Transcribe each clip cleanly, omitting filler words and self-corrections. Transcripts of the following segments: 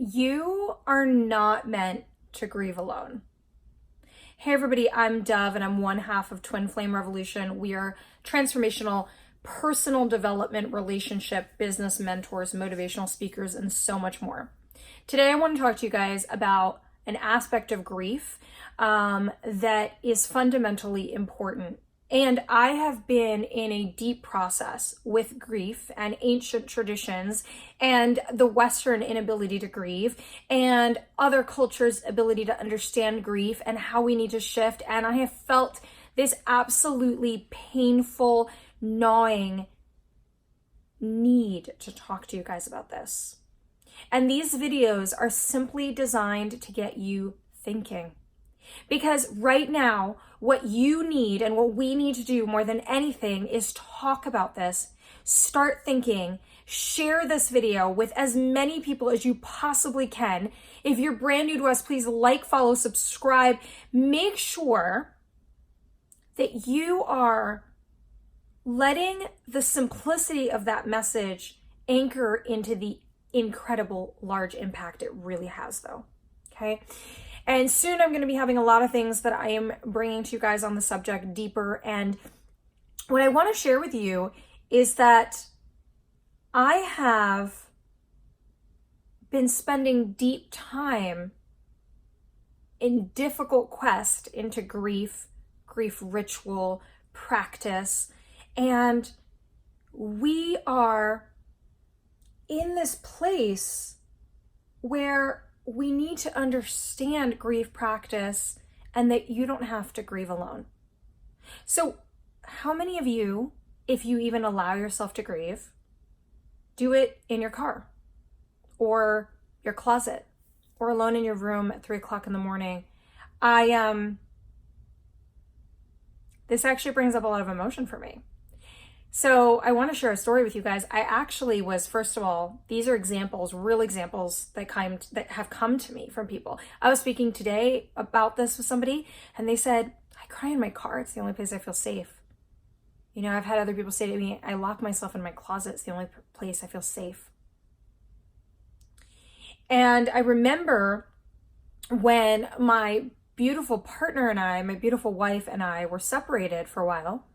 You are not meant to grieve alone. Hey everybody, I'm Dov and I'm one half of Twin Flame Revolution. We are transformational personal development, relationship, business mentors, motivational speakers, and so much more. Today I want to talk to you guys about an aspect of grief that is fundamentally important. And I have been in a deep process with grief and ancient traditions and the Western inability to grieve and other cultures' ability to understand grief and how we need to shift. And I have felt this absolutely painful, gnawing need to talk to you guys about this. And these videos are simply designed to get you thinking. Because right now, what you need and what we need to do more than anything is talk about this, start thinking, share this video with as many people as you possibly can. If you're brand new to us, please like, follow, subscribe. Make sure that you are letting the simplicity of that message anchor into the incredible large impact it really has, though. Okay? And soon I'm going to be having a lot of things that I am bringing to you guys on the subject deeper. And what I want to share with you is that I have been spending deep time in difficult quest into grief ritual, practice. And we are in this place where we need to understand grief practice and that you don't have to grieve alone. So how many of you, if you even allow yourself to grieve, do it in your car or your closet or alone in your room at 3 o'clock in the morning? This actually brings up a lot of emotion for me. So I want to share a story with you guys. I actually was, first of all, these are examples, real examples that have come to me from people. I was speaking today about this with somebody and they said, I cry in my car. It's the only place I feel safe. You know, I've had other people say to me, I lock myself in my closet. It's the only place I feel safe. And I remember when my beautiful partner and I, my beautiful wife and I were separated for a while,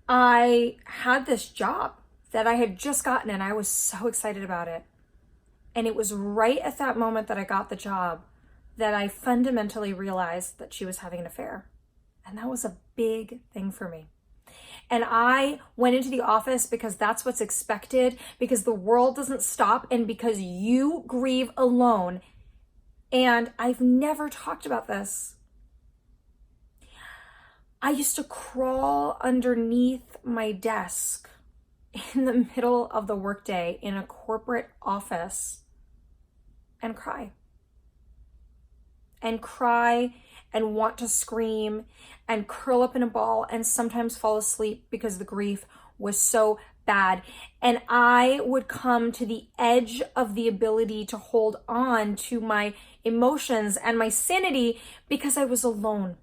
I had this job that I had just gotten and I was so excited about it. And it was right at that moment that I got the job that I fundamentally realized that she was having an affair. And that was a big thing for me. And I went into the office because that's what's expected, because the world doesn't stop and because you grieve alone. And I've never talked about this. I used to crawl underneath my desk in the middle of the workday in a corporate office and cry. And cry and want to scream and curl up in a ball and sometimes fall asleep because the grief was so bad. And I would come to the edge of the ability to hold on to my emotions and my sanity because I was alone.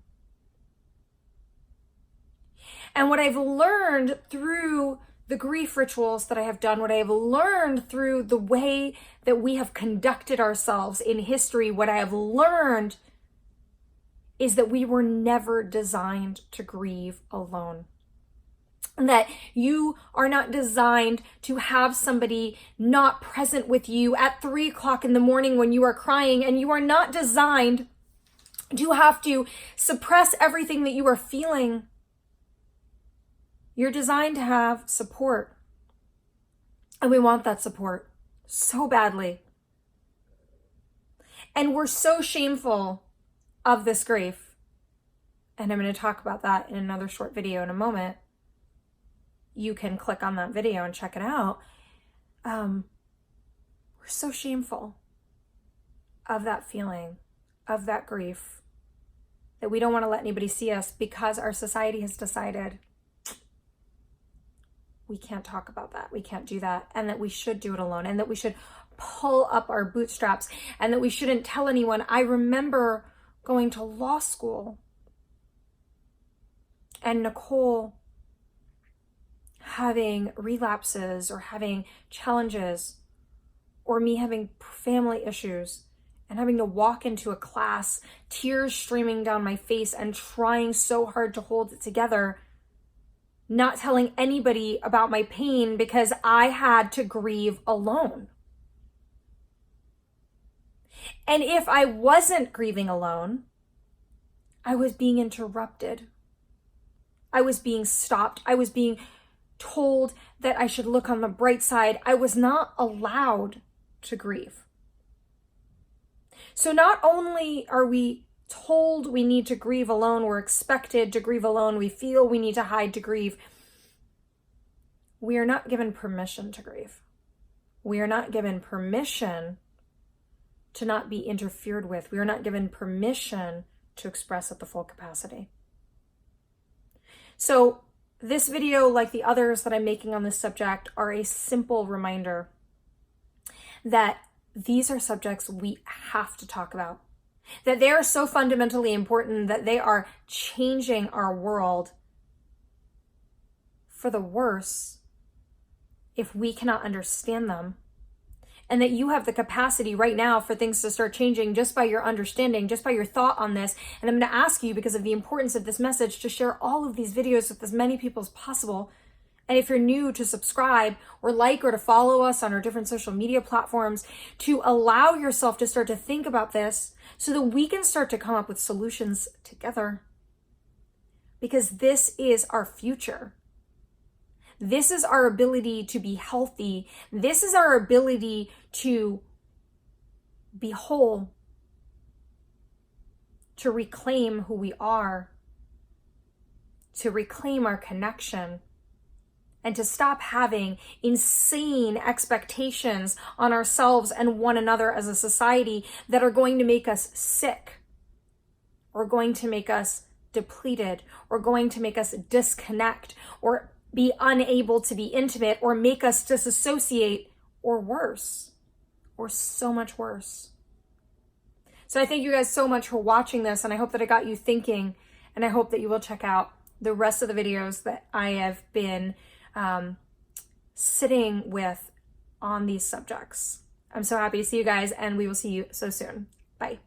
And what I've learned through the grief rituals that I have done, what I have learned through the way that we have conducted ourselves in history, what I have learned is that we were never designed to grieve alone. That you are not designed to have somebody not present with you at 3 o'clock in the morning when you are crying, and you are not designed to have to suppress everything that you are feeling. You're designed to have support. And we want that support so badly. And we're so shameful of this grief. And I'm going to talk about that in another short video in a moment. You can click on that video and check it out. We're so shameful of that feeling, of that grief, that we don't want to let anybody see us because our society has decided we can't talk about that. We can't do that. And that we should do it alone. And that we should pull up our bootstraps. And that we shouldn't tell anyone. I remember going to law school and Nicole having relapses or having challenges or me having family issues and having to walk into a class, tears streaming down my face and trying so hard to hold it together, not telling anybody about my pain because I had to grieve alone. And if I wasn't grieving alone, I was being interrupted. I was being stopped. I was being told that I should look on the bright side. I was not allowed to grieve. So not only are we told we need to grieve alone, we're expected to grieve alone, we feel we need to hide to grieve, we are not given permission to grieve. We are not given permission to not be interfered with. We are not given permission to express at the full capacity. So this video, like the others that I'm making on this subject, are a simple reminder that these are subjects we have to talk about, that they are so fundamentally important that they are changing our world for the worse if we cannot understand them, and that you have the capacity right now for things to start changing just by your understanding, just by your thought on this. And I'm going to ask you, because of the importance of this message, to share all of these videos with as many people as possible. And if you're new, to subscribe or like or to follow us on our different social media platforms, to allow yourself to start to think about this so that we can start to come up with solutions together. Because this is our future. This is our ability to be healthy. This is our ability to be whole, to reclaim who we are, to reclaim our connection, and to stop having insane expectations on ourselves and one another as a society that are going to make us sick, or going to make us depleted, or going to make us disconnect, or be unable to be intimate, or make us disassociate, or worse, or so much worse. So I thank you guys so much for watching this, and I hope that it got you thinking, and I hope that you will check out the rest of the videos that I have been sitting with on these subjects. I'm so happy to see you guys, and we will see you so soon. Bye.